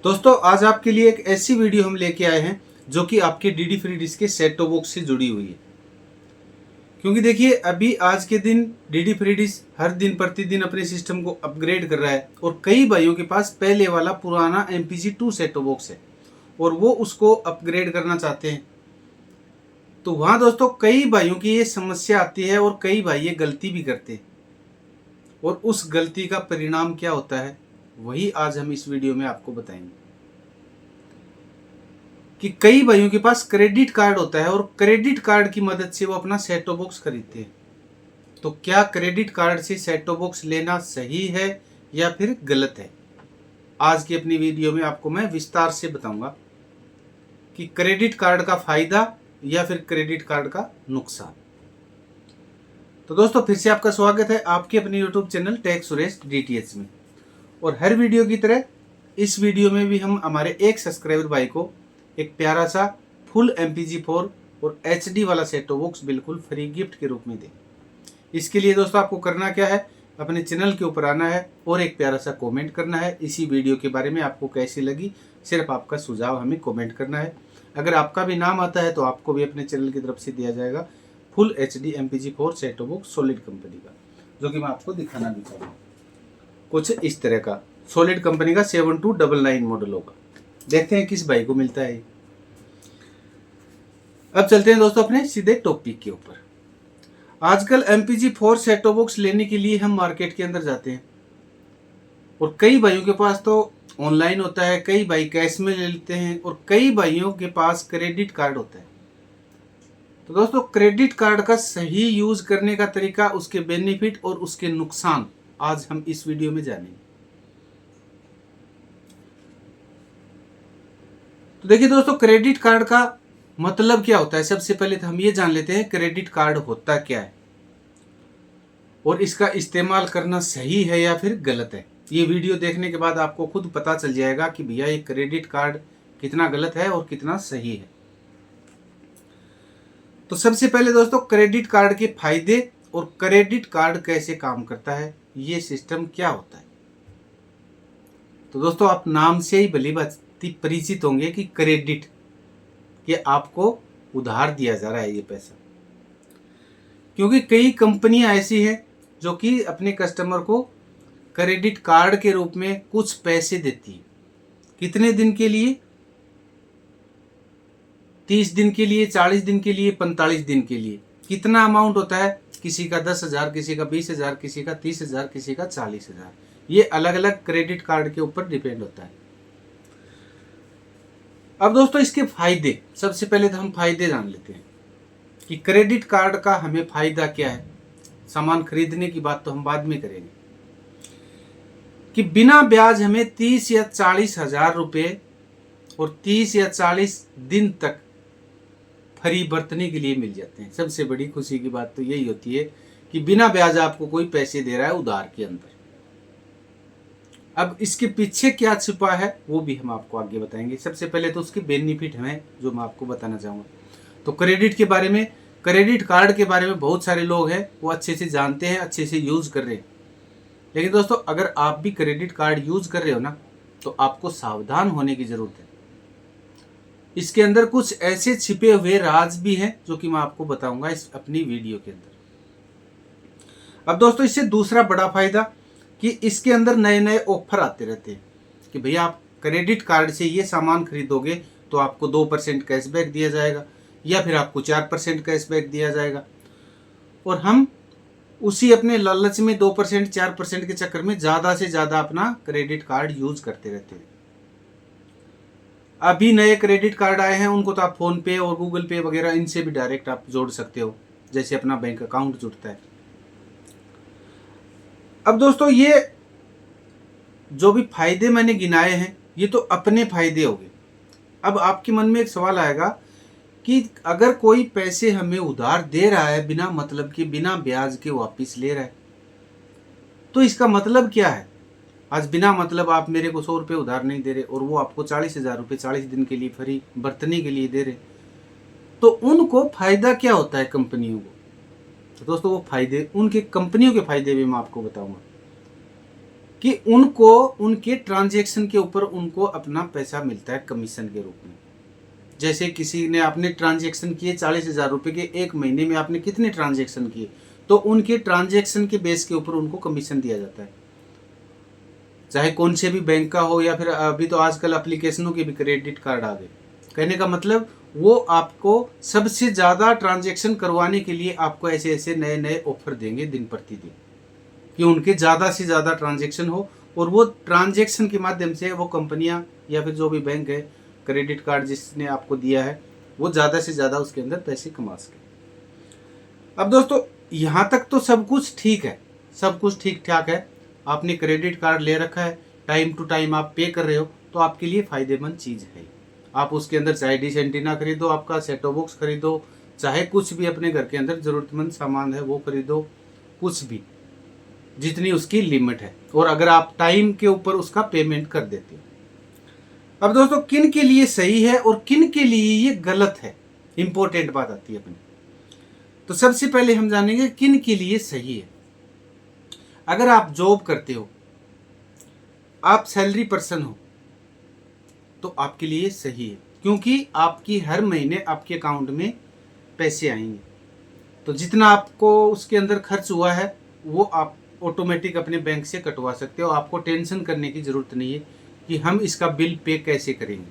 दोस्तों आज आपके लिए एक ऐसी वीडियो हम लेके आए हैं जो कि आपके डीडी फ्री डिश के सेट टॉप बॉक्स से जुड़ी हुई है। क्योंकि देखिए अभी आज के दिन डीडी फ्री डिश हर दिन प्रतिदिन अपने सिस्टम को अपग्रेड कर रहा है और कई भाइयों के पास पहले वाला पुराना MPG 2 सेट टॉप बॉक्स है और वो उसको अपग्रेड करना चाहते हैं। तो वहाँ दोस्तों कई भाइयों की ये समस्या आती है और कई भाई ये गलती भी करते हैं और उस गलती का परिणाम क्या होता है वही आज हम इस वीडियो में आपको बताएंगे कि कई भाइयों के पास क्रेडिट कार्ड होता है और क्रेडिट कार्ड की मदद से वो अपना सेट टॉप बॉक्स खरीदते हैं। तो क्या क्रेडिट कार्ड से सेट टॉप बॉक्स लेना सही है या फिर गलत है? आज की अपनी वीडियो में आपको मैं विस्तार से बताऊंगा कि क्रेडिट कार्ड का फायदा या फिर क्रेडिट कार्ड का नुकसान। तो दोस्तों फिर से आपका स्वागत है आपके अपने YouTube channel Tech Suresh DTH में। और हर वीडियो की तरह इस वीडियो में भी हम हमारे एक सब्सक्राइबर भाई को एक प्यारा सा फुल MPG 4 और HD वाला सेट टॉप बॉक्स बिल्कुल फ्री गिफ्ट के रूप में दें। इसके लिए दोस्तों आपको करना क्या है, अपने चैनल के ऊपर आना है और एक प्यारा सा कमेंट करना है। इसी वीडियो के बारे में आपको कैसी लगी सिर्फ आपका सुझाव हमें कमेंट करना है। अगर आपका भी नाम आता है तो आपको भी अपने चैनल की तरफ से दिया जाएगा full HD MPG 4 set top box solid company का, जो कि मैं आपको दिखाना भी चाहूँगा। कुछ इस तरह का सॉलिड कंपनी का 7299 मॉडल होगा। देखते हैं किस भाई को मिलता है। अब चलते हैं दोस्तों अपने सीधे टॉपिक के ऊपर। आजकल MPG 4 सेट टॉप बॉक्स लेने के लिए हम मार्केट के अंदर जाते हैं और कई भाइयों के पास तो ऑनलाइन होता है, कई भाई कैश में ले लेते हैं और कई भाइयों के पास क्रेडिट कार्ड होता है। तो दोस्तों क्रेडिट कार्ड का सही यूज करने का तरीका, उसके बेनिफिट और उसके नुकसान आज हम इस वीडियो में जानेंगे। तो देखिए दोस्तों क्रेडिट कार्ड का मतलब क्या होता है। सबसे पहले तो हम ये जान लेते हैं क्रेडिट कार्ड होता क्या है और इसका इस्तेमाल करना सही है या फिर गलत है। ये वीडियो देखने के बाद आपको खुद पता चल जाएगा कि भैया ये क्रेडिट कार्ड कितना गलत है और कितना सही है। तो सबसे पहले दोस्तों क्रेडिट कार्ड के फायदे और क्रेडिट कार्ड कैसे काम करता है, ये सिस्टम क्या होता है। तो दोस्तों आप नाम से ही भली भांति परिचित होंगे कि क्रेडिट, ये आपको उधार दिया जा रहा है ये पैसा। क्योंकि कई कंपनियां ऐसी हैं जो कि अपने कस्टमर को क्रेडिट कार्ड के रूप में कुछ पैसे देती है। कितने दिन के लिए? 30 दिन के लिए, 40 दिन के लिए, 45 दिन के लिए। कितना अमाउंट होता है? किसी का 10,000, किसी का 20,000, किसी का 30,000, किसी का 40,000। ये अलग अलग क्रेडिट कार्ड के ऊपर डिपेंड होता है। अब दोस्तों इसके फायदे, सबसे पहले तो हम फायदे जान लेते हैं कि क्रेडिट कार्ड का हमें फायदा क्या है। सामान खरीदने की बात तो हम बाद में करेंगे कि बिना ब्याज हमें 30 या 40 हजार रुपये और 30 या 40 दिन तक फ्री बरतने के लिए मिल जाते हैं। सबसे बड़ी खुशी की बात तो यही होती है कि बिना ब्याज आपको कोई पैसे दे रहा है उधार के अंदर। अब इसके पीछे क्या छिपा है वो भी हम आपको आगे बताएंगे। सबसे पहले तो उसके बेनिफिट हैं जो मैं आपको बताना चाहूँगा। तो क्रेडिट के बारे में, क्रेडिट कार्ड के बारे में बहुत सारे लोग हैं वो अच्छे से जानते हैं, अच्छे से यूज़ कर रहे हैं। लेकिन दोस्तों अगर आप भी क्रेडिट कार्ड यूज़ कर रहे हो ना तो आपको सावधान होने की ज़रूरत है। इसके अंदर कुछ ऐसे छिपे हुए राज भी हैं जो कि मैं आपको बताऊंगा इस अपनी वीडियो के अंदर। अब दोस्तों इससे दूसरा बड़ा फायदा कि इसके अंदर नए नए ऑफर आते रहते हैं कि भैया आप क्रेडिट कार्ड से ये सामान खरीदोगे तो आपको 2% कैशबैक दिया जाएगा या फिर आपको 4% कैशबैक दिया जाएगा। और हम उसी अपने लालच में 2% 4% के चक्कर में ज़्यादा से ज़्यादा अपना क्रेडिट कार्ड यूज करते रहते हैं। अभी नए क्रेडिट कार्ड आए हैं उनको तो आप फोन पे और गूगल पे वगैरह इनसे भी डायरेक्ट आप जोड़ सकते हो, जैसे अपना बैंक अकाउंट जुड़ता है। अब दोस्तों ये जो भी फायदे मैंने गिनाए हैं ये तो अपने फायदे हो गए। अब आपके मन में एक सवाल आएगा कि अगर कोई पैसे हमें उधार दे रहा है बिना मतलब के, बिना ब्याज के वापस ले रहा है, तो इसका मतलब क्या है। आज बिना मतलब आप मेरे को 100 रुपये उधार नहीं दे रहे और वो आपको 40,000 रुपये 40 दिन के लिए फ्री बरतने के लिए दे रहे, तो उनको फायदा क्या होता है कंपनियों को। तो दोस्तों वो फायदे, उनके कंपनियों के फायदे भी मैं आपको बताऊंगा कि उनको उनके ट्रांजैक्शन के ऊपर उनको अपना पैसा मिलता है कमीशन के रूप में। जैसे किसी ने आपने ट्रांजैक्शन किए 40,000 रुपये के, एक महीने में आपने कितने ट्रांजैक्शन किए, तो उनके ट्रांजैक्शन के बेस के ऊपर उनको कमीशन दिया जाता है। चाहे कौन से भी बैंक का हो, या फिर अभी तो आजकल एप्लीकेशनों के भी क्रेडिट कार्ड आ गए। कहने का मतलब वो आपको सबसे ज़्यादा ट्रांजैक्शन करवाने के लिए आपको ऐसे ऐसे नए नए ऑफर देंगे दिन प्रतिदिन, कि उनके ज़्यादा से ज़्यादा ट्रांजैक्शन हो, और वो ट्रांजैक्शन के माध्यम से वो कंपनियां या फिर जो भी बैंक है, क्रेडिट कार्ड जिसने आपको दिया है, वो ज़्यादा से ज़्यादा उसके अंदर पैसे कमा सके। अब दोस्तों यहाँ तक तो सब कुछ ठीक है, सब कुछ ठीक ठाक है। आपने क्रेडिट कार्ड ले रखा है, टाइम टू टाइम आप पे कर रहे हो, तो आपके लिए फ़ायदेमंद चीज़ है। आप उसके अंदर चाहे डिश एंटीना खरीदो, आपका सेटो बॉक्स खरीदो, चाहे कुछ भी अपने घर के अंदर ज़रूरतमंद सामान है वो खरीदो, कुछ भी जितनी उसकी लिमिट है, और अगर आप टाइम के ऊपर उसका पेमेंट कर देते हो। अब दोस्तों किन के लिए सही है और किन के लिए ये गलत है, इंपॉर्टेंट बात आती है अपनी। तो सबसे पहले हम जानेंगे किन के लिए सही है। अगर आप जॉब करते हो, आप सैलरी पर्सन हो, तो आपके लिए सही है, क्योंकि आपकी हर महीने आपके अकाउंट में पैसे आएंगे। तो जितना आपको उसके अंदर खर्च हुआ है वो आप ऑटोमेटिक अपने बैंक से कटवा सकते हो। आपको टेंशन करने की ज़रूरत नहीं है कि हम इसका बिल पे कैसे करेंगे,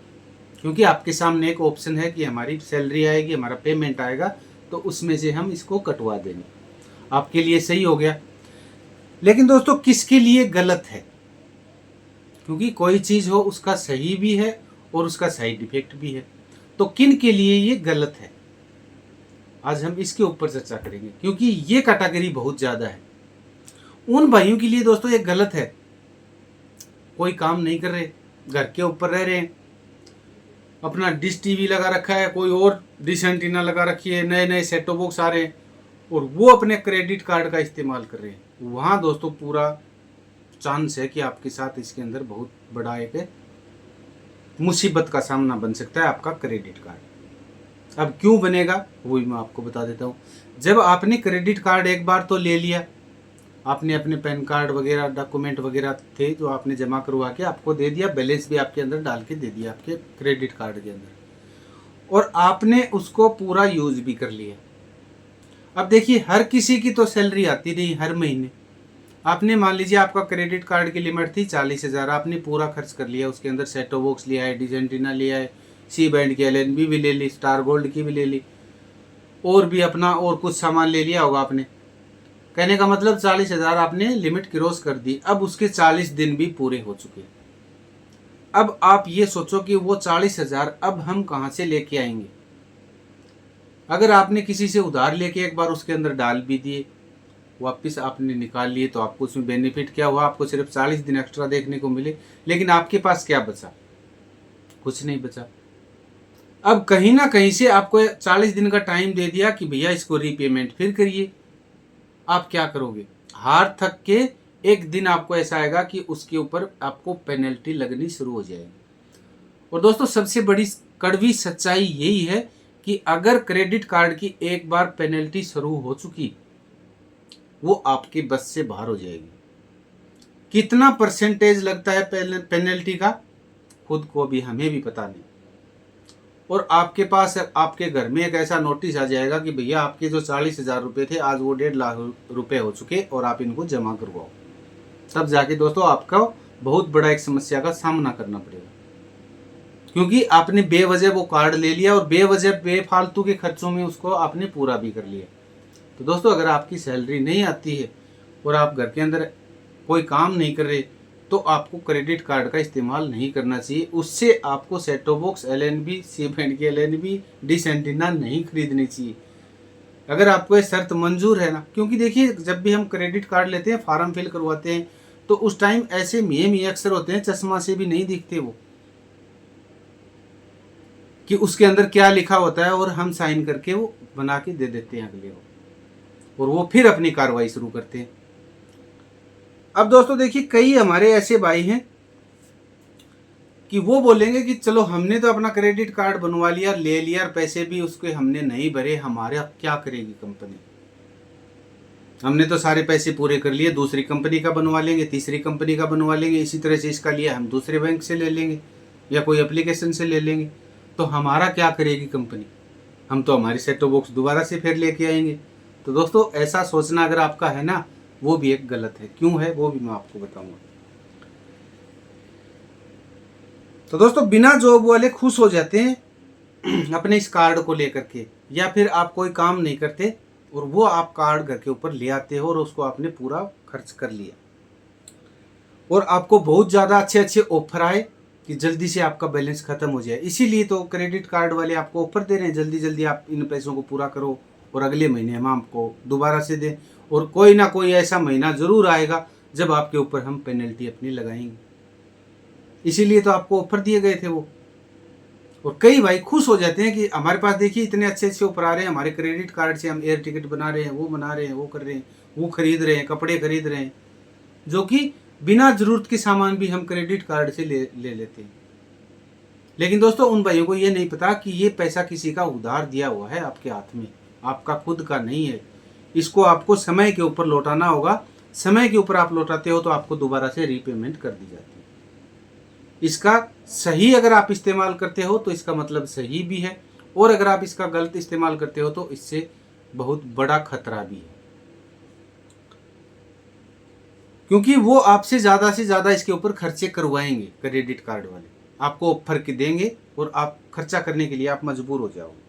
क्योंकि आपके सामने एक ऑप्शन है कि हमारी सैलरी आएगी, हमारा पेमेंट आएगा, तो उसमें से हम इसको कटवा देंगे। आपके लिए सही हो गया। लेकिन दोस्तों किसके लिए गलत है, क्योंकि कोई चीज़ हो उसका सही भी है और उसका साइड इफेक्ट भी है। तो किन के लिए ये गलत है, आज हम इसके ऊपर चर्चा करेंगे, क्योंकि ये कैटेगरी बहुत ज़्यादा है। उन भाइयों के लिए दोस्तों ये गलत है, कोई काम नहीं कर रहे, घर के ऊपर रह रहे हैं, अपना डिश टीवी लगा रखा है, कोई और डिश एंटीना लगा रखी है, नए नए सेटो बॉक्स आ रहे हैं, और वो अपने क्रेडिट कार्ड का इस्तेमाल कर रहे हैं। वहाँ दोस्तों पूरा चांस है कि आपके साथ इसके अंदर बहुत बड़ा एक मुसीबत का सामना बन सकता है आपका क्रेडिट कार्ड। अब क्यों बनेगा वो भी मैं आपको बता देता हूँ। जब आपने क्रेडिट कार्ड एक बार तो ले लिया, आपने अपने पैन कार्ड वगैरह डॉक्यूमेंट वगैरह थे जो आपने जमा करवा के आपको दे दिया, बैलेंस भी आपके अंदर डाल के दे दिया आपके क्रेडिट कार्ड के अंदर, और आपने उसको पूरा यूज भी कर लिया। अब देखिए हर किसी की तो सैलरी आती नहीं हर महीने। आपने मान लीजिए आपका क्रेडिट कार्ड की लिमिट थी 40,000, आपने पूरा खर्च कर लिया, उसके अंदर सेटो बॉक्स लिया है, डिश एंटीना लिया है, सी बैंड की LNB भी ले ली, स्टार गोल्ड की भी ले ली, और भी अपना और कुछ सामान ले लिया होगा आपने। कहने का मतलब 40,000 आपने लिमिट क्रॉस कर दी। अब उसके 40 दिन भी पूरे हो चुके। अब आप ये सोचो कि वो 40,000 अब हम कहाँ से लेके आएंगे। अगर आपने किसी से उधार लेके एक बार उसके अंदर डाल भी दिए, वापस आपने निकाल लिए, तो आपको उसमें बेनिफिट क्या हुआ, आपको सिर्फ 40 दिन एक्स्ट्रा देखने को मिले, लेकिन आपके पास क्या बचा, कुछ नहीं बचा। अब कहीं ना कहीं से आपको 40 दिन का टाइम दे दिया कि भैया इसको रीपेमेंट फिर करिए। आप क्या करोगे, हार थक के एक दिन आपको ऐसा आएगा कि उसके ऊपर आपको पेनल्टी लगनी शुरू हो जाएगी। और दोस्तों सबसे बड़ी कड़वी सच्चाई यही है कि अगर क्रेडिट कार्ड की एक बार पेनल्टी शुरू हो चुकी, वो आपके बस से बाहर हो जाएगी। कितना परसेंटेज लगता है पेनल्टी का, खुद को भी हमें भी पता नहीं। और आपके पास आपके घर में एक ऐसा नोटिस आ जाएगा कि भैया आपके जो 40,000 रुपये थे आज वो 1.5 लाख रुपए हो चुके और आप इनको जमा करवाओ। तब जाके दोस्तों आपका बहुत बड़ा एक समस्या का सामना करना पड़ेगा, क्योंकि आपने बेवजह वो कार्ड ले लिया और बेवजह बेफालतू के खर्चों में उसको आपने पूरा भी कर लिया। तो दोस्तों अगर आपकी सैलरी नहीं आती है और आप घर के अंदर कोई काम नहीं कर रहे, तो आपको क्रेडिट कार्ड का इस्तेमाल नहीं करना चाहिए। उससे आपको सेटो बॉक्स, LNB, सी बैंड की LNB, डिश एंटीना नहीं खरीदनी चाहिए। अगर आपको ये शर्त मंजूर है ना, क्योंकि देखिए जब भी हम क्रेडिट कार्ड लेते हैं, फॉर्म फिल करवाते हैं, तो उस टाइम ऐसे मिये अक्षर होते हैं, चश्मा से भी नहीं दिखते वो, कि उसके अंदर क्या लिखा होता है, और हम साइन करके वो बना के दे देते हैं अगले को, और वो फिर अपनी कार्रवाई शुरू करते हैं। अब दोस्तों देखिए कई हमारे ऐसे भाई हैं कि वो बोलेंगे कि चलो हमने तो अपना क्रेडिट कार्ड बनवा लिया, ले लिया, और पैसे भी उसके हमने नहीं भरे, हमारे अब क्या करेगी कंपनी। हमने तो सारे पैसे पूरे कर लिए, दूसरी कंपनी का बनवा लेंगे, तीसरी कंपनी का बनवा लेंगे, इसी तरह से इसका लिया हम दूसरे बैंक से ले लेंगे या कोई एप्लीकेशन से ले लेंगे। तो हमारा क्या करेगी कंपनी? हम तो हमारी सेट टॉप बॉक्स दोबारा से फिर लेके आएंगे। तो दोस्तों ऐसा सोचना अगर आपका है ना, वो भी एक गलत है। क्यों है वो भी मैं आपको बताऊंगा। तो दोस्तों बिना जॉब वाले खुश हो जाते हैं अपने इस कार्ड को लेकर के, या फिर आप कोई काम नहीं करते और वो आप कार्ड घर के ऊपर ले आते हो और उसको आपने पूरा खर्च कर लिया, और आपको बहुत ज़्यादा अच्छे अच्छे ऑफर आए कि जल्दी से आपका बैलेंस खत्म हो जाए। इसीलिए तो क्रेडिट कार्ड वाले आपको ऑफर दे रहे हैं, जल्दी जल्दी आप इन पैसों को पूरा करो और अगले महीने हम आपको दोबारा से दें। और कोई ना कोई ऐसा महीना ज़रूर आएगा जब आपके ऊपर हम पेनल्टी अपनी लगाएंगे। इसीलिए तो आपको ऑफर दिए गए थे वो। और कई भाई खुश हो जाते हैं कि हमारे पास देखिए इतने अच्छे अच्छे ऑफर आ रहे हैं, हमारे क्रेडिट कार्ड से हम एयर टिकट बना रहे हैं, वो बना रहे हैं, वो कर रहे हैं, वो खरीद रहे हैं, कपड़े खरीद रहे हैं, जो कि बिना जरूरत के सामान भी हम क्रेडिट कार्ड से ले लेते हैं। लेकिन दोस्तों उन भाइयों को ये नहीं पता कि ये पैसा किसी का उधार दिया हुआ है आपके हाथ में, आपका खुद का नहीं है। इसको आपको समय के ऊपर लौटाना होगा। समय के ऊपर आप लौटाते हो तो आपको दोबारा से रीपेमेंट कर दी जाती है। इसका सही अगर आप इस्तेमाल करते हो तो इसका मतलब सही भी है, और अगर आप इसका गलत इस्तेमाल करते हो तो इससे बहुत बड़ा खतरा भी है, क्योंकि वो आपसे से ज़्यादा इसके ऊपर खर्चे करवाएंगे। क्रेडिट कार्ड वाले आपको ऑफर के देंगे और आप खर्चा करने के लिए आप मजबूर हो जाओगे।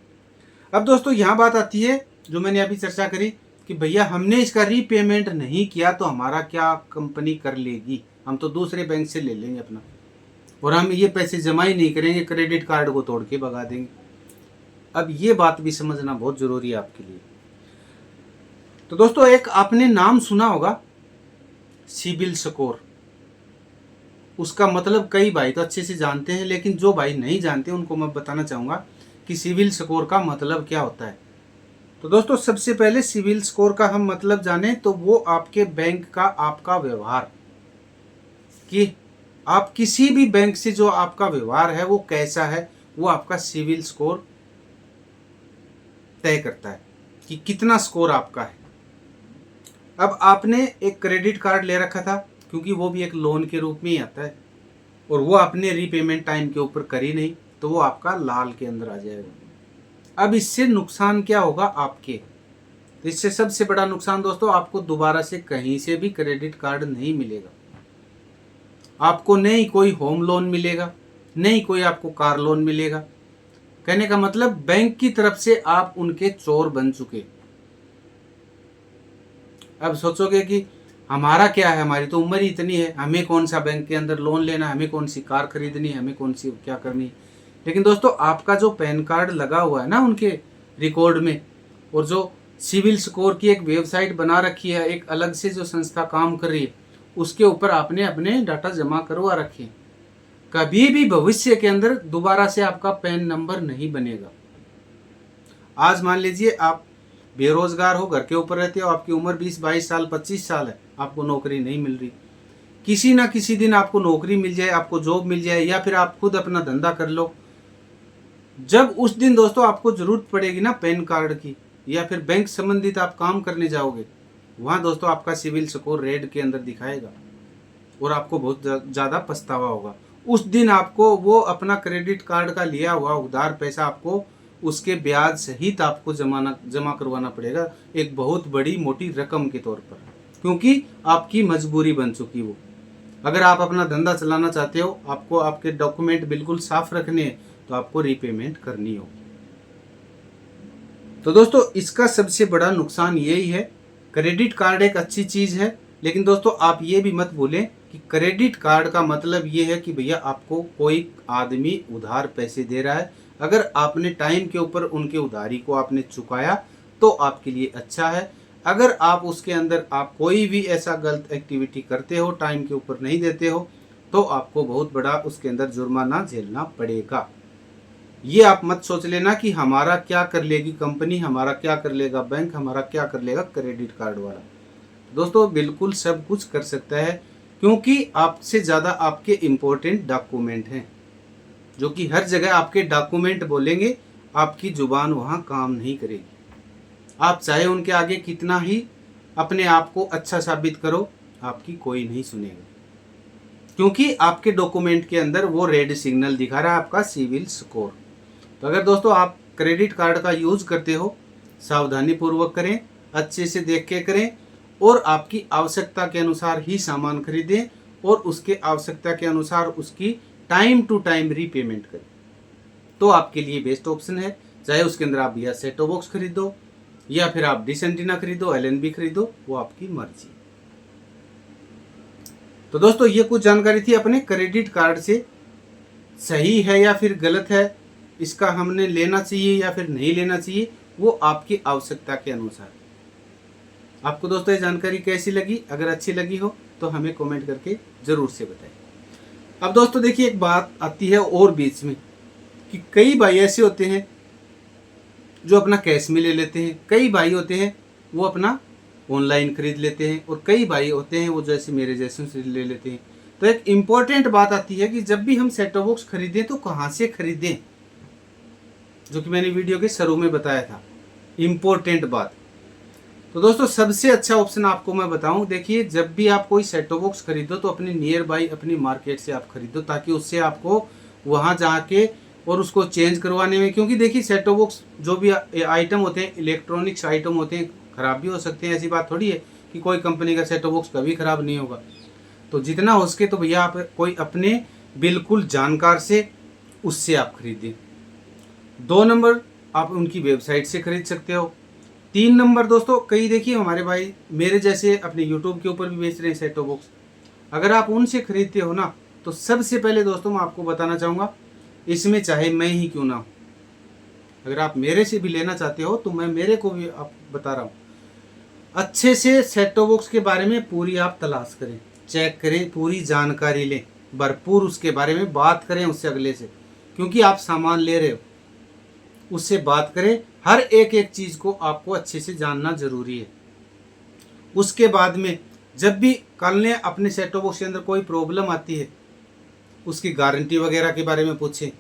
अब दोस्तों यहाँ बात आती है जो मैंने अभी चर्चा करी कि भैया हमने इसका रीपेमेंट नहीं किया तो हमारा क्या कंपनी कर लेगी? हम तो दूसरे बैंक से ले लेंगे अपना, और हम ये पैसे जमा ही नहीं करेंगे, क्रेडिट कार्ड को तोड़ के भगा देंगे। अब ये बात भी समझना बहुत ज़रूरी है आपके लिए। तो दोस्तों एक आपने नाम सुना होगा सिबिल स्कोर। उसका मतलब कई भाई तो अच्छे से जानते हैं, लेकिन जो भाई नहीं जानते उनको मैं बताना चाहूँगा कि सिबिल स्कोर का मतलब क्या होता है। तो दोस्तों सबसे पहले सिबिल स्कोर का हम मतलब जाने तो वो आपके बैंक का आपका व्यवहार, कि आप किसी भी बैंक से जो आपका व्यवहार है वो कैसा है, वो आपका सिबिल स्कोर तय करता है कि कितना स्कोर आपका है। अब आपने एक क्रेडिट कार्ड ले रखा था, क्योंकि वो भी एक लोन के रूप में ही आता है, और वो आपने रीपेमेंट टाइम के ऊपर करी नहीं, तो वो आपका लाल के अंदर आ जाएगा। अब इससे नुकसान क्या होगा आपके? तो इससे सबसे बड़ा नुकसान दोस्तों, आपको दोबारा से कहीं से भी क्रेडिट कार्ड नहीं मिलेगा। आपको नहीं कोई होम लोन मिलेगा, नहीं कोई आपको कार लोन मिलेगा। कहने का मतलब बैंक की तरफ से आप उनके चोर बन चुके। अब सोचोगे कि हमारा क्या है, हमारी तो उम्र ही इतनी है, हमें कौन सा बैंक के अंदर लोन लेना, हमें कौन सी कार खरीदनी है, हमें कौन सी क्या करनी है। लेकिन दोस्तों आपका जो पैन कार्ड लगा हुआ है ना उनके रिकॉर्ड में, और जो सिविल स्कोर की एक वेबसाइट बना रखी है, एक अलग से जो संस्था काम कर रही है, उसके ऊपर आपने अपने डाटा जमा करवा रखे। कभी भी भविष्य के अंदर दोबारा से आपका पैन नंबर नहीं बनेगा। आज मान लीजिए आप बेरोजगार हो, घर के ऊपर रहते हो, आपकी उम्र 20-22 साल 25 साल है, आपको नौकरी नहीं मिल रही। किसी ना किसी दिन आपको नौकरी मिल जाए, आपको जॉब मिल जाए, या फिर आप खुद अपना धंधा कर लो। जब उस दिन दोस्तों आपको जरूरत पड़ेगी ना पैन कार्ड की, या फिर बैंक संबंधित आप काम करने जाओगे, वहाँ दोस्तों आपका सिविल स्कोर रेड के अंदर दिखाएगा और आपको बहुत ज़्यादा पछतावा होगा। उस दिन आपको वो अपना क्रेडिट कार्ड का लिया हुआ उधार पैसा आपको उसके ब्याज सहित आपको जमा करवाना पड़ेगा, एक बहुत बड़ी मोटी रकम के तौर पर, क्योंकि आपकी मजबूरी बन चुकी वो। अगर आप अपना धंधा चलाना चाहते हो, आपको आपके डॉक्यूमेंट बिल्कुल साफ रखने हैं, तो आपको रीपेमेंट करनी होगी। तो दोस्तों इसका सबसे बड़ा नुकसान यही है। क्रेडिट कार्ड एक अच्छी चीज़ है, लेकिन दोस्तों आप ये भी मत भूलें कि क्रेडिट कार्ड का मतलब ये है कि भैया आपको कोई आदमी उधार पैसे दे रहा है, अगर आपने टाइम के ऊपर उनके उधारी को आपने चुकाया तो आपके लिए अच्छा है। अगर आप उसके अंदर आप कोई भी ऐसा गलत एक्टिविटी करते हो, टाइम के ऊपर नहीं देते हो, तो आपको बहुत बड़ा उसके अंदर जुर्माना झेलना पड़ेगा। ये आप मत सोच लेना कि हमारा क्या कर लेगी कंपनी, हमारा क्या कर लेगा बैंक, हमारा क्या कर लेगा क्रेडिट कार्ड वाला। दोस्तों बिल्कुल सब कुछ कर सकता है, क्योंकि आपसे ज़्यादा आपके इम्पोर्टेंट डॉक्यूमेंट हैं, जो कि हर जगह आपके डॉक्यूमेंट बोलेंगे, आपकी जुबान वहाँ काम नहीं करेगी। आप चाहे उनके आगे कितना ही अपने आप को अच्छा साबित करो, आपकी कोई नहीं सुनेगा, क्योंकि आपके डॉक्यूमेंट के अंदर वो रेड सिग्नल दिखा रहा है आपका सिविल स्कोर। तो अगर दोस्तों आप क्रेडिट कार्ड का यूज करते हो, सावधानी पूर्वक करें, अच्छे से देख के करें और आपकी आवश्यकता के अनुसार ही सामान खरीदें और उसके आवश्यकता के अनुसार उसकी टाइम टू टाइम रीपेमेंट करें, तो आपके लिए बेस्ट ऑप्शन है। चाहे उसके अंदर आप या सेटो बॉक्स खरीदो या फिर आप डिश एंटीना खरीदो, एलएनबी खरीदो, वो आपकी मर्जी। तो दोस्तों ये कुछ जानकारी थी अपने क्रेडिट कार्ड से सही है या फिर गलत है, इसका हमने लेना चाहिए या फिर नहीं लेना चाहिए, वो आपकी आवश्यकता के अनुसार। आपको दोस्तों ये जानकारी कैसी लगी? अगर अच्छी लगी हो तो हमें कमेंट करके जरूर से बताएं। अब दोस्तों देखिए, एक बात आती है और बीच में कि कई भाई ऐसे होते हैं जो अपना कैश में ले लेते हैं, कई भाई होते हैं वो अपना ऑनलाइन खरीद लेते हैं, और कई भाई होते हैं वो जैसे मेरे जैसे से ले लेते हैं। तो एक इम्पोर्टेंट बात आती है कि जब भी हम सेटो बॉक्स खरीदें तो कहाँ से खरीदें, जो कि मैंने वीडियो के शुरू में बताया था, इम्पोर्टेंट बात। तो दोस्तों सबसे अच्छा ऑप्शन आपको मैं बताऊं, देखिए जब भी आप कोई सेटो बॉक्स खरीदो तो अपने नियर बाई अपनी मार्केट से आप खरीदो, ताकि उससे आपको वहां जाके और उसको चेंज करवाने में, क्योंकि देखिए सेटो बॉक्स जो भी आइटम होते हैं, इलेक्ट्रॉनिक्स आइटम होते हैं, ख़राब भी हो सकते हैं। ऐसी बात थोड़ी है कि कोई कंपनी का सेटो बॉक्स कभी ख़राब नहीं होगा। तो जितना हो सके तो भैया आप कोई अपने बिल्कुल जानकार से उससे आप खरीदें। 2 नंबर, आप उनकी वेबसाइट से खरीद सकते हो। 3 नंबर दोस्तों, कई देखिए हमारे भाई मेरे जैसे अपने यूट्यूब के ऊपर भी बेच रहे हैं सेटो बॉक्स, अगर आप उनसे खरीदते हो ना, तो सबसे पहले दोस्तों मैं आपको बताना चाहूँगा, इसमें चाहे मैं ही क्यों ना हूँ, अगर आप मेरे से भी लेना चाहते हो तो मैं मेरे को भी आप बता रहा हूँ, अच्छे से सेटो बॉक्स के बारे में पूरी आप तलाश करें, चेक करें, पूरी जानकारी लें, भरपूर उसके बारे में बात करें उससे अगले से, क्योंकि आप सामान ले रहे हो, उससे बात करें। हर एक एक चीज़ को आपको अच्छे से जानना जरूरी है। उसके बाद में जब भी कल ने अपने सेटो बॉक्स के अंदर कोई प्रॉब्लम आती है, उसकी गारंटी वगैरह के बारे में पूछें,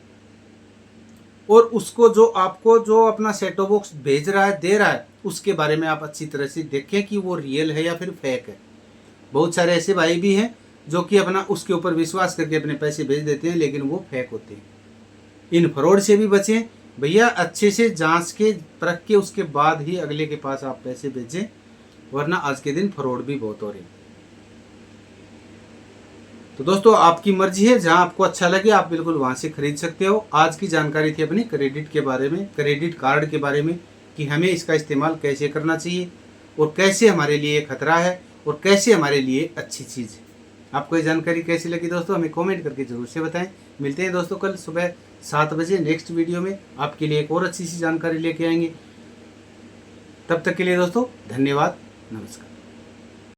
और उसको जो आपको जो अपना सेटो बॉक्स भेज रहा है, दे रहा है, उसके बारे में आप अच्छी तरह से देखें कि वो रियल है या फिर फेक है। बहुत सारे ऐसे भाई भी हैं जो कि अपना उसके ऊपर विश्वास करके अपने पैसे भेज देते हैं, लेकिन वो फेक होते हैं। इन फ्रॉड से भी बचें भैया, अच्छे से जांच के परख के उसके बाद ही अगले के पास आप पैसे भेजें, वरना आज के दिन फ्रॉड भी बहुत हो रहे हैं। तो दोस्तों आपकी मर्जी है, जहां आपको अच्छा लगे आप बिल्कुल वहां से खरीद सकते हो। आज की जानकारी थी अपनी क्रेडिट के बारे में, क्रेडिट कार्ड के बारे में, कि हमें इसका इस्तेमाल कैसे करना चाहिए और कैसे हमारे लिए खतरा है और कैसे हमारे लिए अच्छी चीज़ है। आपको ये जानकारी कैसी लगी दोस्तों, हमें कमेंट करके जरूर से बताएं। मिलते हैं दोस्तों कल सुबह 7 बजे नेक्स्ट वीडियो में, आपके लिए एक और अच्छी सी जानकारी लेके आएंगे। तब तक के लिए दोस्तों धन्यवाद, नमस्कार।